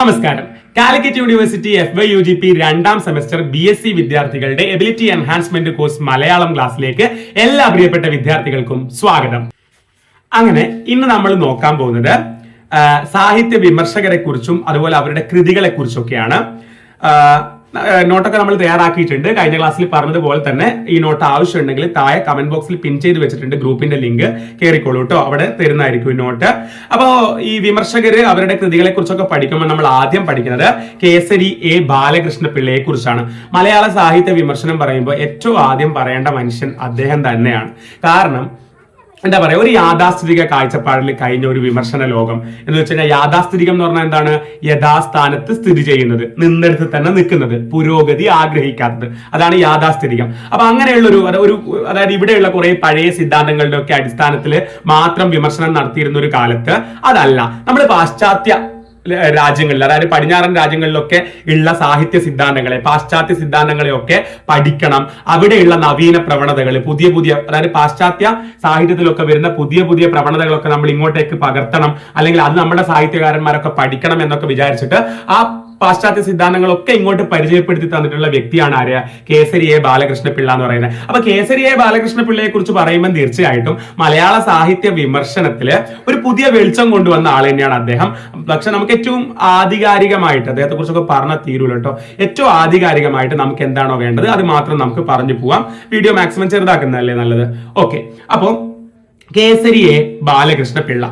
നമസ്കാരം. Calicut university FYUGP രണ്ടാം semester BSc വിദ്യാർത്ഥികളുടെ എബിലിറ്റി എൻഹാൻസ്മെന്റ് കോഴ്സ് മലയാളം ക്ലാസ്സിലേക്ക് എല്ലാ പ്രിയപ്പെട്ട വിദ്യാർത്ഥികൾക്കും സ്വാഗതം. അങ്ങനെ ഇന്ന് നമ്മൾ നോക്കാൻ പോകുന്നത് സാഹിത്യ വിമർശകരെ കുറിച്ചും അതുപോലെ അവരുടെ കൃതികളെ കുറിച്ചൊക്കെയാണ്. നോട്ടൊക്കെ നമ്മൾ തയ്യാറാക്കിയിട്ടുണ്ട്. കഴിഞ്ഞ ക്ലാസ്സിൽ പറഞ്ഞതുപോലെ തന്നെ ഈ നോട്ട് ആവശ്യമുണ്ടെങ്കിൽ താഴെ കമന്റ് ബോക്സിൽ പിൻ ചെയ്ത് വെച്ചിട്ടുണ്ട്. ഗ്രൂപ്പിന്റെ ലിങ്ക് കയറിക്കോളൂ കേട്ടോ, അവിടെ തരുന്നതായിരിക്കും നോട്ട്. അപ്പോ ഈ വിമർശകര് അവരുടെ കൃതികളെ കുറിച്ചൊക്കെ പഠിക്കുമ്പോൾ നമ്മൾ ആദ്യം പഠിക്കുന്നത് കേസരി A ബാലകൃഷ്ണ പിള്ളയെ കുറിച്ചാണ്. മലയാള സാഹിത്യ വിമർശനം പറയുമ്പോൾ ഏറ്റവും ആദ്യം പറയേണ്ട മനുഷ്യൻ അദ്ദേഹം തന്നെയാണ്. കാരണം എന്താ പറയാ, ഒരു യാഥാസ്ഥിതിക കാഴ്ചപ്പാടിൽ കഴിഞ്ഞ ഒരു വിമർശന ലോകം എന്ന് വെച്ച് കഴിഞ്ഞാൽ, യാഥാസ്ഥിതികം എന്ന് പറഞ്ഞാൽ എന്താണ്? യഥാസ്ഥാനത്ത് സ്ഥിതി ചെയ്യുന്നത്, നിന്നെടുത്ത് തന്നെ നിൽക്കുന്നത്, പുരോഗതി ആഗ്രഹിക്കാത്തത്, അതാണ് യാഥാസ്ഥിതികം. അപ്പൊ അങ്ങനെയുള്ള ഒരു അതായത് ഇവിടെയുള്ള കുറെ പഴയ സിദ്ധാന്തങ്ങളുടെ ഒക്കെ അടിസ്ഥാനത്തിൽ മാത്രം വിമർശനം നടത്തിയിരുന്ന ഒരു കാലത്ത് അതല്ല, നമ്മൾ പാശ്ചാത്യ രാജ്യങ്ങളിൽ, അതായത് പടിഞ്ഞാറൻ രാജ്യങ്ങളിലൊക്കെ ഉള്ള സാഹിത്യ സിദ്ധാന്തങ്ങളെ, പാശ്ചാത്യ സിദ്ധാന്തങ്ങളെയൊക്കെ പഠിക്കണം. അവിടെയുള്ള നവീന പ്രവണതകൾ, പുതിയ അതായത് പാശ്ചാത്യ സാഹിത്യത്തിലൊക്കെ വരുന്ന പുതിയ പ്രവണതകളൊക്കെ നമ്മൾ ഇങ്ങോട്ടേക്ക് പകർത്തണം, അല്ലെങ്കിൽ അത് നമ്മുടെ സാഹിത്യകാരന്മാരൊക്കെ പഠിക്കണം എന്നൊക്കെ വിചാരിച്ചിട്ട് ആ പാശ്ചാത്യ സിദ്ധാന്തങ്ങളൊക്കെ ഇങ്ങോട്ട് പരിചയപ്പെടുത്തി തന്നിട്ടുള്ള വ്യക്തിയാണ് ആര്യ? കേസരി A ബാലകൃഷ്ണ പിള്ള എന്ന് പറയുന്നത്. അപ്പൊ കേസരി A ബാലകൃഷ്ണ പിള്ളയെ കുറിച്ച് പറയുമ്പോൾ തീർച്ചയായിട്ടും മലയാള സാഹിത്യ വിമർശനത്തില് ഒരു പുതിയ വെളിച്ചം കൊണ്ടുവന്ന ആൾ തന്നെയാണ് അദ്ദേഹം. പക്ഷെ നമുക്ക് ഏറ്റവും ആധികാരികമായിട്ട് അദ്ദേഹത്തെ കുറിച്ചൊക്കെ പറഞ്ഞാൽ തീരൂല കേട്ടോ. ഏറ്റവും ആധികാരികമായിട്ട് നമുക്ക് എന്താണോ വേണ്ടത് അത് മാത്രം നമുക്ക് പറഞ്ഞു പോവാം. വീഡിയോ മാക്സിമം ചെറുതാക്കുന്നതല്ലേ നല്ലത്. ഓക്കെ, അപ്പോ കേസരി A ബാലകൃഷ്ണ പിള്ള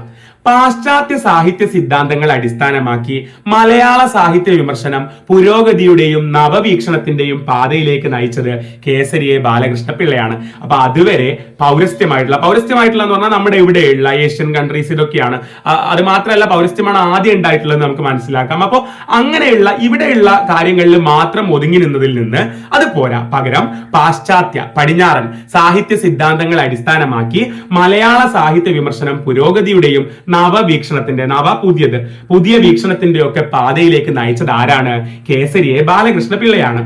പാശ്ചാത്യ സാഹിത്യ സിദ്ധാന്തങ്ങൾ അടിസ്ഥാനമാക്കി മലയാള സാഹിത്യ വിമർശനം പുരോഗതിയുടെയും നവവീക്ഷണത്തിന്റെയും പാതയിലേക്ക് നയിച്ചത് കേസരി A ബാലകൃഷ്ണ പിള്ളയാണ്. അപ്പൊ അതുവരെ പൗരസ്ത്യമായിട്ടുള്ള എന്ന് പറഞ്ഞാൽ നമ്മുടെ ഇവിടെയുള്ള ഏഷ്യൻ കൺട്രീസ് ഇതൊക്കെയാണ്. അത് മാത്രമല്ല, പൗരസ്ത്യമാണ് ആദ്യം ഉണ്ടായിട്ടുള്ളത് നമുക്ക് മനസ്സിലാക്കാം. അപ്പോൾ അങ്ങനെയുള്ള ഇവിടെയുള്ള കാര്യങ്ങളിൽ മാത്രം ഒതുങ്ങി നിന്നതിൽ നിന്ന് അത് പോരാ, പകരം പാശ്ചാത്യ പടിഞ്ഞാറൻ സാഹിത്യ സിദ്ധാന്തങ്ങൾ അടിസ്ഥാനമാക്കി മലയാള സാഹിത്യ വിമർശനം പുരോഗതിയുടെയും നവവീക്ഷണത്തിന്റെ പുതിയ വീക്ഷണത്തിന്റെ ഒക്കെ പാതയിലേക്ക് നയിച്ചത് ആരാണ്? കേസരി A ബാലകൃഷ്ണ പിള്ളയാണ്.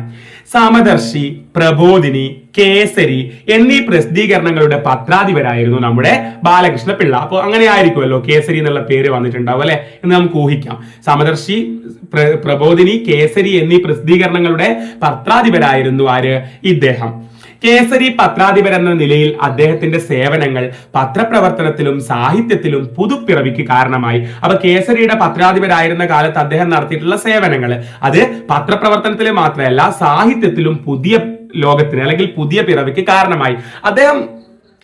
സമദർശി, പ്രബോധിനി, കേസരി എന്നീ പ്രസിദ്ധീകരണങ്ങളുടെ പത്രാധിപരായിരുന്നു നമ്മുടെ ബാലകൃഷ്ണ പിള്ള. അപ്പൊ അങ്ങനെ ആയിരിക്കുമല്ലോ കേസരി എന്നുള്ള പേര് വന്നിട്ടുണ്ടാവും അല്ലെ എന്ന് നമുക്ക് ഊഹിക്കാം. സമദർശി, പ്രബോധിനി, കേസരി എന്നീ പ്രസിദ്ധീകരണങ്ങളുടെ പത്രാധിപരായിരുന്നു ആര്? ഇദ്ദേഹം. കേസരി പത്രാധിപർ എന്ന നിലയിൽ അദ്ദേഹത്തിന്റെ സേവനങ്ങൾ പത്രപ്രവർത്തനത്തിലും സാഹിത്യത്തിലും പുതുപ്പിറവിക്ക് കാരണമായി. അപ്പൊ കേസരിയുടെ പത്രാധിപരായിരുന്ന കാലത്ത് അദ്ദേഹം നടത്തിയിട്ടുള്ള സേവനങ്ങൾ അത് പത്രപ്രവർത്തനത്തിൽ മാത്രമല്ല, സാഹിത്യത്തിലും പുതിയ ലോകത്തിന് അല്ലെങ്കിൽ പുതിയ പിറവിക്ക് കാരണമായി.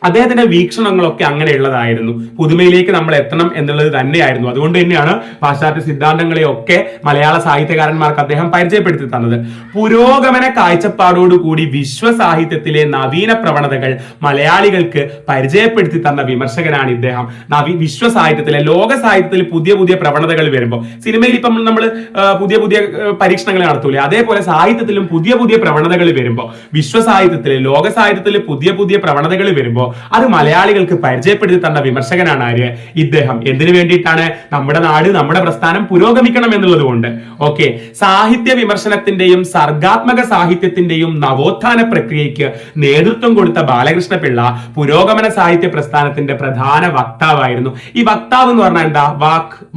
അദ്ദേഹത്തിന്റെ വീക്ഷണങ്ങളൊക്കെ അങ്ങനെയുള്ളതായിരുന്നു. പുതുമയിലേക്ക് നമ്മൾ എത്തണം എന്നുള്ളത് തന്നെയായിരുന്നു. അതുകൊണ്ട് തന്നെയാണ് പാശ്ചാത്യ സിദ്ധാന്തങ്ങളെയൊക്കെ മലയാള സാഹിത്യകാരന്മാർക്ക് അദ്ദേഹം പരിചയപ്പെടുത്തി തന്നത്. പുരോഗമന കാഴ്ചപ്പാടോടുകൂടി വിശ്വസാഹിത്യത്തിലെ നവീന പ്രവണതകൾ മലയാളികൾക്ക് പരിചയപ്പെടുത്തി തന്ന വിമർശകനാണ് ഇദ്ദേഹം. വിശ്വസാഹിത്യത്തിലെ, ലോക സാഹിത്യത്തിൽ പുതിയ പ്രവണതകൾ വരുമ്പോൾ, സിനിമയിൽ ഇപ്പം നമ്മൾ പുതിയ പരീക്ഷണങ്ങൾ നടത്തൂലേ, അതേപോലെ സാഹിത്യത്തിലും പുതിയ പ്രവണതകൾ വരുമ്പോൾ, വിശ്വസാഹിത്യത്തിലെ, ലോക സാഹിത്യത്തിലെ പുതിയ പ്രവണതകൾ വരുമ്പോൾ അത് മലയാളികൾക്ക് പരിചയപ്പെടുത്തി തന്ന വിമർശകനാണ് ആര്? ഇദ്ദേഹം. എന്തിനു വേണ്ടിയിട്ടാണ്? നമ്മുടെ നാട്, നമ്മുടെ പ്രസ്ഥാനം പുരോഗമിക്കണം എന്നുള്ളത് കൊണ്ട്. ഓക്കെ, സാഹിത്യ വിമർശനത്തിന്റെയും സർഗാത്മക സാഹിത്യത്തിന്റെയും നവോത്ഥാന പ്രക്രിയയ്ക്ക് നേതൃത്വം കൊടുത്ത ബാലകൃഷ്ണ പിള്ള പുരോഗമന സാഹിത്യ പ്രസ്ഥാനത്തിന്റെ പ്രധാന വക്താവായിരുന്നു. ഈ വക്താവ് എന്ന് പറഞ്ഞാൽ എന്താ?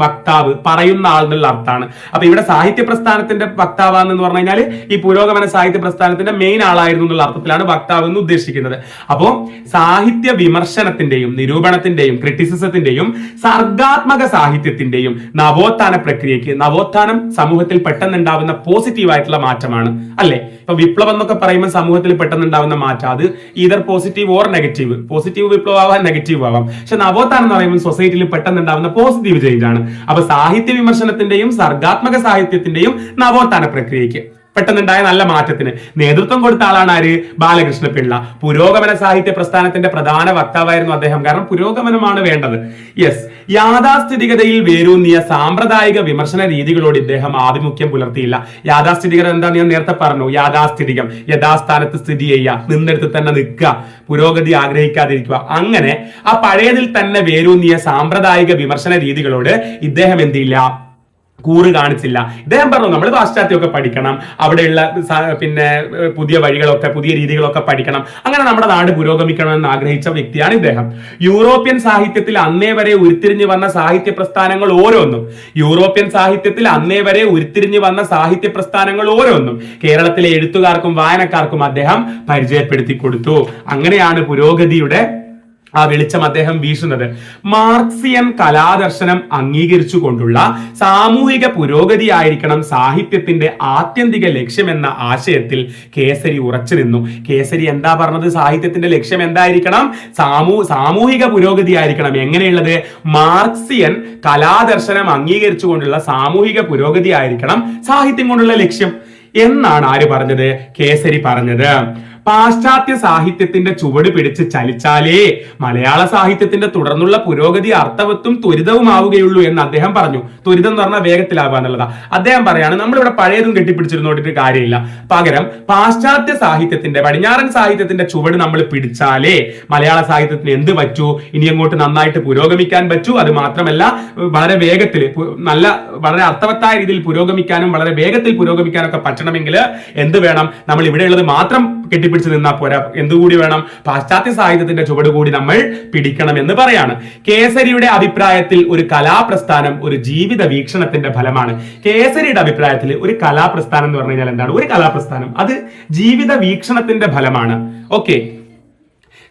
വക്താവ്, പറയുന്ന ആൾ എന്നുള്ള അർത്ഥമാണ്. അപ്പൊ ഇവിടെ സാഹിത്യ പ്രസ്ഥാനത്തിന്റെ വക്താവാന്ന് പറഞ്ഞു കഴിഞ്ഞാൽ ഈ പുരോഗമന സാഹിത്യ പ്രസ്ഥാനത്തിന്റെ മെയിൻ ആളായിരുന്നു എന്നുള്ള അർത്ഥത്തിലാണ് വക്താവ് എന്ന് ഉദ്ദേശിക്കുന്നത്. അപ്പോ സാഹിത്യ വിമർശനത്തിന്റെയും നിരൂപണത്തിന്റെയും ക്രിറ്റിസിസത്തിന്റെയും സർഗാത്മക സാഹിത്യത്തിന്റെയും നവോത്ഥാന പ്രക്രിയയ്ക്ക്, നവോത്ഥാനം സമൂഹത്തിൽ പെട്ടെന്നുണ്ടാവുന്ന പോസിറ്റീവായിട്ടുള്ള മാറ്റമാണ് അല്ലെ. ഇപ്പൊ വിപ്ലവം എന്നൊക്കെ പറയുമ്പോൾ സമൂഹത്തിൽ പെട്ടെന്നുണ്ടാവുന്ന മാറ്റം അത് either positive or negative. Positive വിപ്ലവം ആവാം, നെഗറ്റീവ് ആവാം. പക്ഷെ നവോത്ഥാനം എന്ന് പറയുമ്പോൾ സൊസൈറ്റിയിൽ പെട്ടെന്നുണ്ടാവുന്ന പോസിറ്റീവ് ചേഞ്ച് ആണ്. അപ്പൊ സാഹിത്യ വിമർശനത്തിന്റെയും സർഗാത്മക സാഹിത്യത്തിന്റെയും നവോത്ഥാന പ്രക്രിയയ്ക്ക് പെട്ടെന്നുണ്ടായ നല്ല മാറ്റത്തിന് നേതൃത്വം കൊടുത്ത ആളാണ് ആര്? ബാലകൃഷ്ണ പിള്ള. പുരോഗമന സാഹിത്യ പ്രസ്ഥാനത്തിന്റെ പ്രധാന വക്താവായിരുന്നു അദ്ദേഹം. കാരണം പുരോഗമനമാണ് വേണ്ടത്. യെസ്, യാഥാസ്ഥിതികതയിൽ വേരൂന്നിയ സാമ്പ്രദായിക വിമർശന രീതികളോട് ഇദ്ദേഹം ആഭിമുഖ്യം പുലർത്തിയില്ല. യാഥാസ്ഥിതികത എന്താ ഞാൻ നേരത്തെ പറഞ്ഞു? യാഥാസ്ഥിതികം, യഥാസ്ഥാനത്ത് സ്ഥിതി ചെയ്യുക, നിന്നെടുത്ത് തന്നെ നിൽക്കുക, പുരോഗതി ആഗ്രഹിക്കാതിരിക്കുക. അങ്ങനെ ആ പഴയതിൽ തന്നെ വേരൂന്നിയ സാമ്പ്രദായിക വിമർശന രീതികളോട് ഇദ്ദേഹം എന്തില്ല? കൂറ് കാണിച്ചില്ല. ഇദ്ദേഹം പറഞ്ഞു നമ്മൾ പാശ്ചാത്യമൊക്കെ പഠിക്കണം, അവിടെയുള്ള പിന്നെ പുതിയ വഴികളൊക്കെ പുതിയ രീതികളൊക്കെ പഠിക്കണം, അങ്ങനെ നമ്മുടെ നാട് പുരോഗമിക്കണമെന്ന് ആഗ്രഹിച്ച വ്യക്തിയാണ് ഇദ്ദേഹം. യൂറോപ്യൻ സാഹിത്യത്തിൽ അന്നേ വരെ ഉരുത്തിരിഞ്ഞു വന്ന സാഹിത്യ പ്രസ്ഥാനങ്ങൾ ഓരോന്നും കേരളത്തിലെ എഴുത്തുകാർക്കും വായനക്കാർക്കും അദ്ദേഹം പരിചയപ്പെടുത്തി കൊടുത്തു. അങ്ങനെയാണ് പുരോഗതിയുടെ ആ വെളിച്ചം അദ്ദേഹം വീശുന്നത്. മാർക്സിയൻ കലാദർശനം അംഗീകരിച്ചുകൊണ്ടുള്ള സാമൂഹിക പുരോഗതിയായിരിക്കണം സാഹിത്യത്തിന്റെ ആത്യന്തിക ലക്ഷ്യമെന്ന ആശയത്തിൽ കേസരി ഉറച്ചു നിന്നു. കേസരി എന്താ പറഞ്ഞത്? സാഹിത്യത്തിന്റെ ലക്ഷ്യം എന്തായിരിക്കണം? സാമൂഹിക പുരോഗതി ആയിരിക്കണം. എങ്ങനെയുള്ളത്? മാർക്സിയൻ കലാദർശനം അംഗീകരിച്ചുകൊണ്ടുള്ള സാമൂഹിക പുരോഗതി ആയിരിക്കണം സാഹിത്യം കൊണ്ടുള്ള ലക്ഷ്യം എന്നാണ് ആര് പറഞ്ഞത്? കേസരി പറഞ്ഞത്. പാശ്ചാത്യ സാഹിത്യത്തിന്റെ ചുവട് പിടിച്ച് ചലിച്ചാലേ മലയാള സാഹിത്യത്തിന്റെ തുടർന്നുള്ള പുരോഗതി അർത്ഥവത്തും ത്വരിതവുമാവുകയുള്ളൂ എന്ന് അദ്ദേഹം പറഞ്ഞു. ത്വരിതം എന്ന് പറഞ്ഞാൽ വേഗത്തിലാവുക എന്നുള്ളതാ. അദ്ദേഹം പറയാണ് നമ്മളിവിടെ പഴയതും കെട്ടിപ്പിടിച്ചിരുന്നോണ്ടിട്ട് കാര്യമില്ല, പകരം പാശ്ചാത്യ സാഹിത്യത്തിന്റെ പടിഞ്ഞാറൻ സാഹിത്യത്തിന്റെ ചുവട് നമ്മൾ പിടിച്ചാലേ മലയാള സാഹിത്യത്തിന് എന്ത് പറ്റൂ? ഇനി അങ്ങോട്ട് നന്നായിട്ട് പുരോഗമിക്കാൻ പറ്റൂ. അത് മാത്രമല്ല വളരെ വേഗത്തിൽ വളരെ അർത്ഥവത്തായ രീതിയിൽ പുരോഗമിക്കാനും വളരെ വേഗത്തിൽ പുരോഗമിക്കാനൊക്കെ പറ്റണമെങ്കിൽ എന്ത് വേണം? നമ്മൾ ഇവിടെയുള്ളത് മാത്രം കെട്ടിപ്പിടിച്ച് നിന്നാൽ പോരാ, എന്തുകൂടി വേണം? പാശ്ചാത്യ സാഹിത്യത്തിന്റെ ചുവട് കൂടി നമ്മൾ പിടിക്കണം എന്ന് പറയാണ്. കേസരിയുടെ അഭിപ്രായത്തിൽ ഒരു കലാപ്രസ്ഥാനം ഒരു ജീവിത വീക്ഷണത്തിന്റെ ഫലമാണ്. കേസരിയുടെ അഭിപ്രായത്തിൽ ഒരു കലാപ്രസ്ഥാനം എന്ന് പറഞ്ഞു കഴിഞ്ഞാൽ എന്താണ്? ഒരു കലാപ്രസ്ഥാനം അത് ജീവിത വീക്ഷണത്തിന്റെ ഫലമാണ്. ഓക്കെ,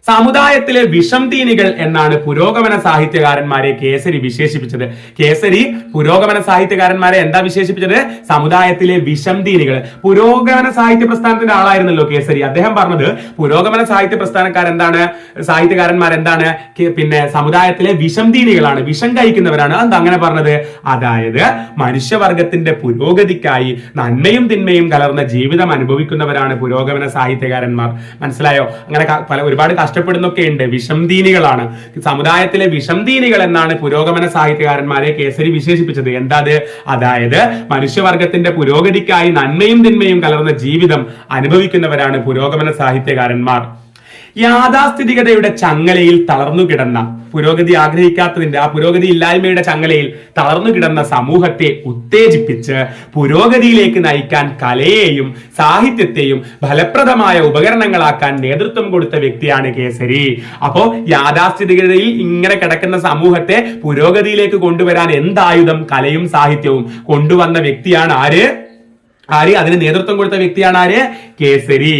സമുദായത്തിലെ വിഷംതീനികൾ എന്നാണ് പുരോഗമന സാഹിത്യകാരന്മാരെ കേസരി വിശേഷിപ്പിച്ചത്. കേസരി പുരോഗമന സാഹിത്യകാരന്മാരെ എന്താ വിശേഷിപ്പിച്ചത്? സമുദായത്തിലെ വിഷംതീനികൾ. പുരോഗമന സാഹിത്യ പ്രസ്ഥാനത്തിന്റെ ആളായിരുന്നല്ലോ കേസരി. അദ്ദേഹം പറഞ്ഞത് പുരോഗമന സാഹിത്യകാരന്മാരെന്താണ്? പിന്നെ സമുദായത്തിലെ വിഷംതീനികളാണ്, വിഷം കഴിക്കുന്നവരാണ്. എന്താ അങ്ങനെ പറഞ്ഞത്? അതായത് മനുഷ്യവർഗത്തിന്റെ പുരോഗതിക്കായി നന്മയും തിന്മയും കലർന്ന ജീവിതം അനുഭവിക്കുന്നവരാണ് പുരോഗമന സാഹിത്യകാരന്മാർ. മനസ്സിലായോ? അങ്ങനെ ഒരുപാട് കഷ്ടപ്പെടുന്നൊക്കെ ഉണ്ട്. വിഷംതീനികളാണ്, സമുദായത്തിലെ വിഷംതീനികൾ എന്നാണ് പുരോഗമന സാഹിത്യകാരന്മാരെ കേസരി വിശേഷിപ്പിച്ചത്. എന്താ? അതായത് മനുഷ്യവർഗത്തിന്റെ പുരോഗതിക്കായി നന്മയും തിന്മയും കലർന്ന ജീവിതം അനുഭവിക്കുന്നവരാണ് പുരോഗമന സാഹിത്യകാരന്മാർ. യാഥാസ്ഥിതികതയുടെ ചങ്ങലയിൽ തളർന്നു കിടന്ന, പുരോഗതി ആഗ്രഹിക്കാത്തതിന്റെ ആ പുരോഗതി ഇല്ലായ്മയുടെ ചങ്ങലയിൽ തളർന്നു കിടന്ന സമൂഹത്തെ ഉത്തേജിപ്പിച്ച് പുരോഗതിയിലേക്ക് നയിക്കാൻ കലയെയും സാഹിത്യത്തെയും ഫലപ്രദമായ ഉപകരണങ്ങളാക്കാൻ നേതൃത്വം കൊടുത്ത വ്യക്തിയാണ് കേസരി. അപ്പോ യാഥാസ്ഥിതികതയിൽ ഇങ്ങനെ കിടക്കുന്ന സമൂഹത്തെ പുരോഗതിയിലേക്ക് കൊണ്ടുവരാൻ എന്തായുധം? കലയും സാഹിത്യവും കൊണ്ടുവന്ന വ്യക്തിയാണ് ആര്? അതിന് നേതൃത്വം കൊടുത്ത വ്യക്തിയാണ് ആര്? കേസരി.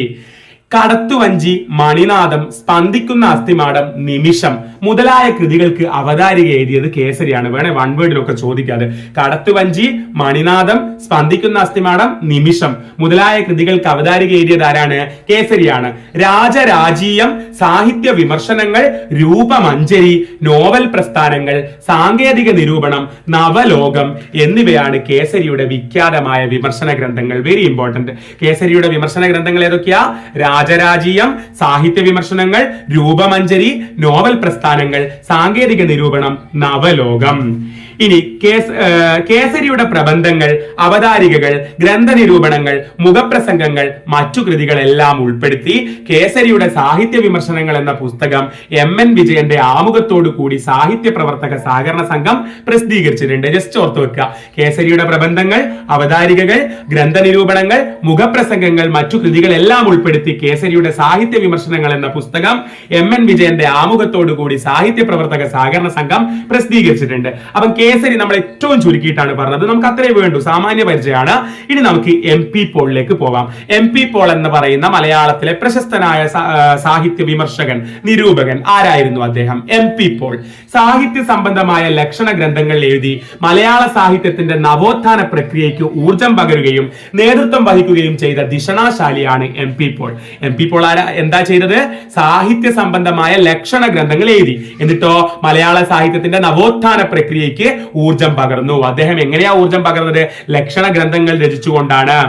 കടത്തുവഞ്ചി, മണിനാദം, സ്പന്ദിക്കുന്ന അസ്ഥിമാടം, നിമിഷം മുതലായ കൃതികൾക്ക് അവതാരിക എഴുതിയത് കേസരിയാണ്. വേണേ വൺ വേർഡിലൊക്കെ ചോദിക്കാതെ. കടത്തുവഞ്ചി, മണിനാദം, സ്പന്ദിക്കുന്ന അസ്ഥിമാടം, നിമിഷം മുതലായ കൃതികൾക്ക് അവതാരിക എഴുതിയത് ആരാണ്? കേസരിയാണ്. രാജരാജീയം, സാഹിത്യ വിമർശനങ്ങൾ, രൂപമഞ്ജരി, നോവൽ പ്രസ്ഥാനങ്ങൾ, സാങ്കേതിക നിരൂപണം, നവലോകം എന്നിവയാണ് കേസരിയുടെ വിഖ്യാതമായ വിമർശന ഗ്രന്ഥങ്ങൾ. Very important. കേസരിയുടെ വിമർശന ഗ്രന്ഥങ്ങൾ ഏതൊക്കെയാ? രാജരാജീയം, സാഹിത്യ വിമർശനങ്ങൾ, രൂപമഞ്ജരി, നോവൽ പ്രസ്ഥാനങ്ങൾ, സാങ്കേതിക നിരൂപണം, നവലോകം. ഇനി കേസരിയുടെ പ്രബന്ധങ്ങൾ, അവതാരികകൾ, ഗ്രന്ഥനിരൂപണങ്ങൾ, മുഖപ്രസംഗങ്ങൾ, മറ്റു കൃതികളെല്ലാം ഉൾപ്പെടുത്തി കേസരിയുടെ സാഹിത്യ വിമർശനങ്ങൾ എന്ന പുസ്തകം MN വിജയന്റെ ആമുഖത്തോടു കൂടി സാഹിത്യ പ്രവർത്തക സഹകരണ സംഘം പ്രസിദ്ധീകരിച്ചിട്ടുണ്ട്. ജസ്റ്റ് ഓർത്തു വെക്കുക. കേസരിയുടെ പ്രബന്ധങ്ങൾ, അവതാരികകൾ, ഗ്രന്ഥനിരൂപണങ്ങൾ, മുഖപ്രസംഗങ്ങൾ, മറ്റു കൃതികളെല്ലാം ഉൾപ്പെടുത്തി കേസരിയുടെ സാഹിത്യ വിമർശനങ്ങൾ എന്ന പുസ്തകം MN വിജയന്റെ ആമുഖത്തോടു കൂടി സാഹിത്യ പ്രവർത്തക സഹകരണ സംഘം പ്രസിദ്ധീകരിച്ചിട്ടുണ്ട്. അപ്പം കേസരി നമ്മൾ ഏറ്റവും ചുരുക്കിയിട്ടാണ് പറഞ്ഞത്. നമുക്ക് അത്രേ വേണ്ടു, സാമാന്യ പരിചയമാണ്. ഇനി നമുക്ക് MP പോളിലേക്ക് പോവാം. MP പോൾ എന്ന് പറയുന്ന മലയാളത്തിലെ പ്രശസ്തനായ സാഹിത്യ വിമർശകൻ, നിരൂപകൻ ആരായിരുന്നു അദ്ദേഹം? MP പോൾ. സാഹിത്യ സംബന്ധമായ ലക്ഷണ ഗ്രന്ഥങ്ങൾ എഴുതി മലയാള സാഹിത്യത്തിന്റെ നവോത്ഥാന പ്രക്രിയയ്ക്ക് ഊർജം പകരുകയും നേതൃത്വം വഹിക്കുകയും ചെയ്ത ദിഷണാശാലിയാണ് MP പോൾ. MP പോൾ എന്താ ചെയ്തത്? സാഹിത്യ സംബന്ധമായ ലക്ഷണ ഗ്രന്ഥങ്ങൾ എഴുതി, എന്നിട്ടോ മലയാള സാഹിത്യത്തിന്റെ നവോത്ഥാന പ്രക്രിയയ്ക്ക് ഊർജം പകർന്നു. അദ്ദേഹം എങ്ങനെയാ ഊർജം പകർന്നത്? ലക്ഷണ ഗ്രന്ഥങ്ങൾ രചിച്ചുകൊണ്ടാണ്.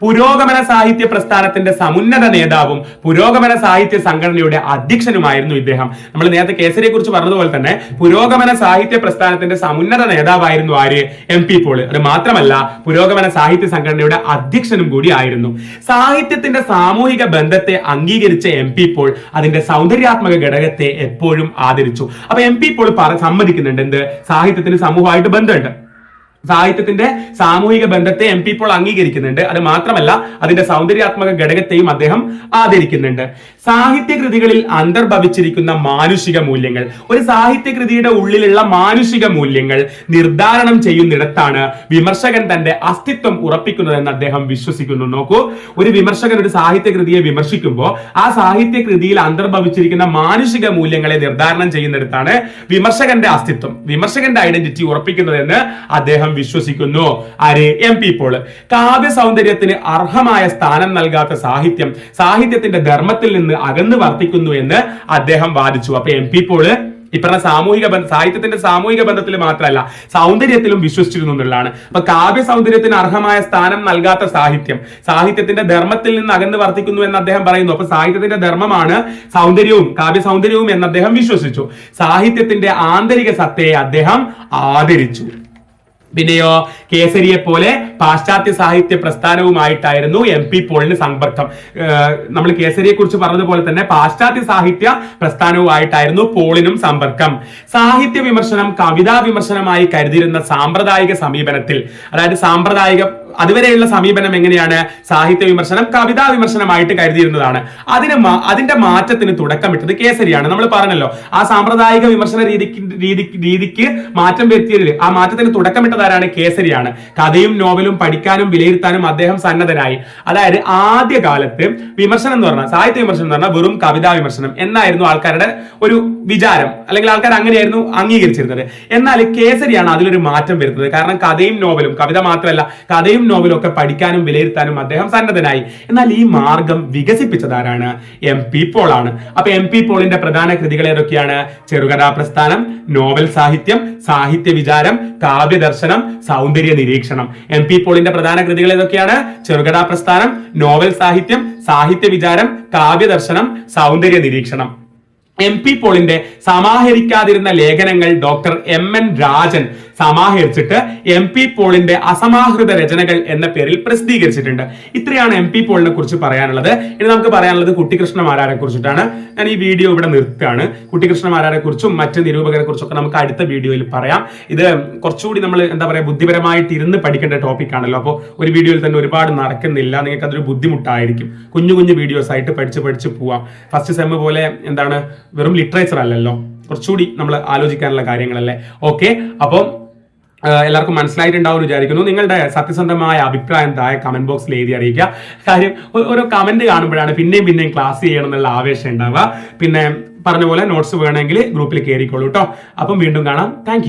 പുരോഗമന സാഹിത്യ പ്രസ്ഥാനത്തിന്റെ സമുന്നത നേതാവും പുരോഗമന സാഹിത്യ സംഘടനയുടെ അധ്യക്ഷനുമായിരുന്നു ഇദ്ദേഹം. നമ്മൾ നേരത്തെ കേസരിയെ കുറിച്ച് പറഞ്ഞതുപോലെ തന്നെ പുരോഗമന സാഹിത്യ പ്രസ്ഥാനത്തിന്റെ സമുന്നത നേതാവായിരുന്നു ആര്? MP പോൾ. അത് മാത്രമല്ല പുരോഗമന സാഹിത്യ സംഘടനയുടെ അധ്യക്ഷനും കൂടി ആയിരുന്നു. സാഹിത്യത്തിന്റെ സാമൂഹിക ബന്ധത്തെ അംഗീകരിച്ച MP പോൾ അതിന്റെ സൗന്ദര്യാത്മക ഘടകത്തെ എപ്പോഴും ആദരിച്ചു. അപ്പൊ MP പോൾ സമ്മതിക്കുന്നുണ്ട് എന്ത്? സാഹിത്യത്തിന് സമൂഹമായിട്ട് ബന്ധമുണ്ട്. സാഹിത്യത്തിന്റെ സാമൂഹിക ബന്ധത്തെ എം പി പോൾ അംഗീകരിക്കുന്നുണ്ട്. അത് മാത്രമല്ല അതിന്റെ സൗന്ദര്യാത്മക ഘടകത്തെയും അദ്ദേഹം ആദരിക്കുന്നുണ്ട്. സാഹിത്യകൃതികളിൽ അന്തർഭവിച്ചിരിക്കുന്ന മാനുഷിക മൂല്യങ്ങൾ, ഒരു സാഹിത്യകൃതിയുടെ ഉള്ളിലുള്ള മാനുഷിക മൂല്യങ്ങൾ നിർദ്ധാരണം ചെയ്യുന്നിടത്താണ് വിമർശകൻ തന്റെ അസ്തിത്വം ഉറപ്പിക്കുന്നതെന്ന് അദ്ദേഹം വിശ്വസിക്കുന്നു. നോക്കൂ, ഒരു വിമർശകൻ ഒരു സാഹിത്യകൃതിയെ വിമർശിക്കുമ്പോൾ ആ സാഹിത്യകൃതിയിൽ അന്തർഭവിച്ചിരിക്കുന്ന മാനുഷിക മൂല്യങ്ങളെ നിർദ്ധാരണം ചെയ്യുന്നിടത്താണ് വിമർശകന്റെ അസ്തിത്വം, വിമർശകന്റെ ഐഡന്റിറ്റി ഉറപ്പിക്കുന്നതെന്ന് അദ്ദേഹം വിശ്വസിക്കുന്നു. ആര്? M P Paul. കാവ്യ സൗന്ദര്യത്തിന് അർഹമായ സ്ഥാനം നൽകാത്ത സാഹിത്യം സാഹിത്യത്തിന്റെ ധർമ്മത്തിൽ നിന്ന് അകന്നു വർത്തിക്കുന്നു എന്ന് അദ്ദേഹം വാദിച്ചു. അപ്പൊ എം പി പോള് ഇപ്പറഞ്ഞ സാഹിത്യത്തിന്റെ സാമൂഹിക ബന്ധത്തിൽ മാത്രമല്ല സൗന്ദര്യത്തിലും വിശ്വസിച്ചിരുന്നു എന്നുള്ളതാണ്. അപ്പൊ കാവ്യ സൗന്ദര്യത്തിന് അർഹമായ സ്ഥാനം നൽകാത്ത സാഹിത്യം സാഹിത്യത്തിന്റെ ധർമ്മത്തിൽ നിന്ന് അകന്ന് വർത്തിക്കുന്നു എന്ന് അദ്ദേഹം പറയുന്നു. അപ്പൊ സാഹിത്യത്തിന്റെ ധർമ്മമാണ് സൗന്ദര്യവും കാവ്യ സൗന്ദര്യവും എന്ന് അദ്ദേഹം വിശ്വസിച്ചു. സാഹിത്യത്തിന്റെ ആന്തരിക സത്തയെ അദ്ദേഹം ആദരിച്ചു. പിന്നെയോ കേസരിയെ പോലെ പാശ്ചാത്യ സാഹിത്യ പ്രസ്ഥാനവുമായിട്ടായിരുന്നു എം പി പോളിന് സമ്പർക്കം. നമ്മൾ കേസരിയെ കുറിച്ച് പറഞ്ഞതുപോലെ തന്നെ പാശ്ചാത്യ സാഹിത്യ പ്രസ്ഥാനവുമായിട്ടായിരുന്നു പോളിനും സമ്പർക്കം. സാഹിത്യ വിമർശനം കവിതാ വിമർശനമായി കരുതിയിരുന്ന സാമ്പ്രദായിക സമീപനത്തിൽ, അതായത് അതുവരെയുള്ള സമീപനം എങ്ങനെയാണ്? സാഹിത്യ വിമർശനം കവിതാ വിമർശനമായിട്ട് കരുതിയിരുന്നതാണ്. അതിന്റെ മാറ്റത്തിന് തുടക്കമിട്ടത് കേസരിയാണ്. നമ്മൾ പറഞ്ഞല്ലോ, ആ സാമ്പ്രദായിക വിമർശന രീതിക്ക് മാറ്റം വരുത്തിയതിൽ ആ മാറ്റത്തിന് തുടക്കമിട്ടതാരാണ്? കേസരിയാണ്. കഥയും നോവലും പഠിക്കാനും വിലയിരുത്താനും അദ്ദേഹം സന്നദ്ധനായി. അതായത് ആദ്യകാലത്ത് വിമർശനം എന്ന് പറഞ്ഞാൽ, സാഹിത്യ വിമർശനം എന്ന് പറഞ്ഞാൽ വെറും കവിതാ വിമർശനം എന്നായിരുന്നു ആൾക്കാരുടെ ഒരു വിചാരം, അല്ലെങ്കിൽ ആൾക്കാർ അങ്ങനെയായിരുന്നു അംഗീകരിച്ചിരുന്നത്. എന്നാൽ കേസരിയാണ് അതിലൊരു മാറ്റം വരുന്നത്. കാരണം കഥയും നോവലും, കവിത മാത്രമല്ല കഥയും നോവലും ഒക്കെ പഠിക്കാനും വിലയിരുത്താനും അദ്ദേഹം സന്നദ്ധനായി. എന്നാൽ ഈ മാർഗം വികസിപ്പിച്ചതാരാണ്? എം പി പോൾ ആണ്. അപ്പൊ എം പി പോളിന്റെ പ്രധാന കൃതികൾ ഏതൊക്കെയാണ്? ചെറുകഥാ പ്രസ്ഥാനം, നോവൽ സാഹിത്യം, സാഹിത്യ വിചാരം, കാവ്യദർശനം, സൗന്ദര്യ നിരീക്ഷണം. എം പി പോളിന്റെ പ്രധാന കൃതികൾ ഏതൊക്കെയാണ്? ചെറുകഥാ പ്രസ്ഥാനം, നോവൽ സാഹിത്യം, സാഹിത്യ വിചാരം, കാവ്യദർശനം, സൗന്ദര്യ നിരീക്ഷണം. എം പി പോളിന്റെ സമാഹരിക്കാതിരുന്ന ലേഖനങ്ങൾ ഡോക്ടർ എം എൻ രാജൻ സമാഹരിച്ചിട്ട് എം പി പോളിന്റെ അസമാഹൃത രചനകൾ എന്ന പേരിൽ പ്രസിദ്ധീകരിച്ചിട്ടുണ്ട്. ഇത്രയാണ് എം പി പോളിനെ കുറിച്ച് പറയാനുള്ളത്. ഇനി നമുക്ക് പറയാനുള്ളത് കുട്ടിക്കൃഷ്ണമാരാരെ കുറിച്ചിട്ടാണ്. ഞാൻ ഈ വീഡിയോ ഇവിടെ നിർത്തുകയാണ്. കുട്ടിക്കൃഷ്ണമാരാരെ കുറിച്ചും മറ്റ് നിരൂപകരെ കുറിച്ചൊക്കെ നമുക്ക് അടുത്ത വീഡിയോയിൽ പറയാം. ഇത് കുറച്ചുകൂടി നമ്മൾ ബുദ്ധിപരമായിട്ട് ഇരുന്ന് പഠിക്കേണ്ട ടോപ്പിക് ആണല്ലോ. അപ്പോൾ ഒരു വീഡിയോയിൽ തന്നെ ഒരുപാട് നടക്കുന്നില്ല, നിങ്ങൾക്ക് അതൊരു ബുദ്ധിമുട്ടായിരിക്കും. കുഞ്ഞു കുഞ്ഞു വീഡിയോസ് ആയിട്ട് പഠിച്ച് പോവാം. ഫസ്റ്റ് സെം പോലെ വെറും ലിറ്ററേച്ചർ അല്ലല്ലോ, കുറച്ചുകൂടി നമ്മൾ ആലോചിക്കാനുള്ള കാര്യങ്ങളല്ലേ. ഓക്കെ, അപ്പം എല്ലാവർക്കും മനസ്സിലായിട്ടുണ്ടാവും വിചാരിക്കുന്നു. നിങ്ങളുടെ സത്യസന്ധമായ അഭിപ്രായം താഴെ കമന്റ് ബോക്സിൽ എഴുതി അറിയിക്കുക. കാര്യം ഓരോ കമന്റ് കാണുമ്പോഴാണ് പിന്നെയും ക്ലാസ് ചെയ്യണം എന്നുള്ള ആവേശം ഉണ്ടാവുക. പിന്നെ പറഞ്ഞ പോലെ നോട്ട്സ് വേണമെങ്കിൽ ഗ്രൂപ്പിൽ കയറിക്കോളൂ കേട്ടോ. അപ്പം വീണ്ടും കാണാം. താങ്ക്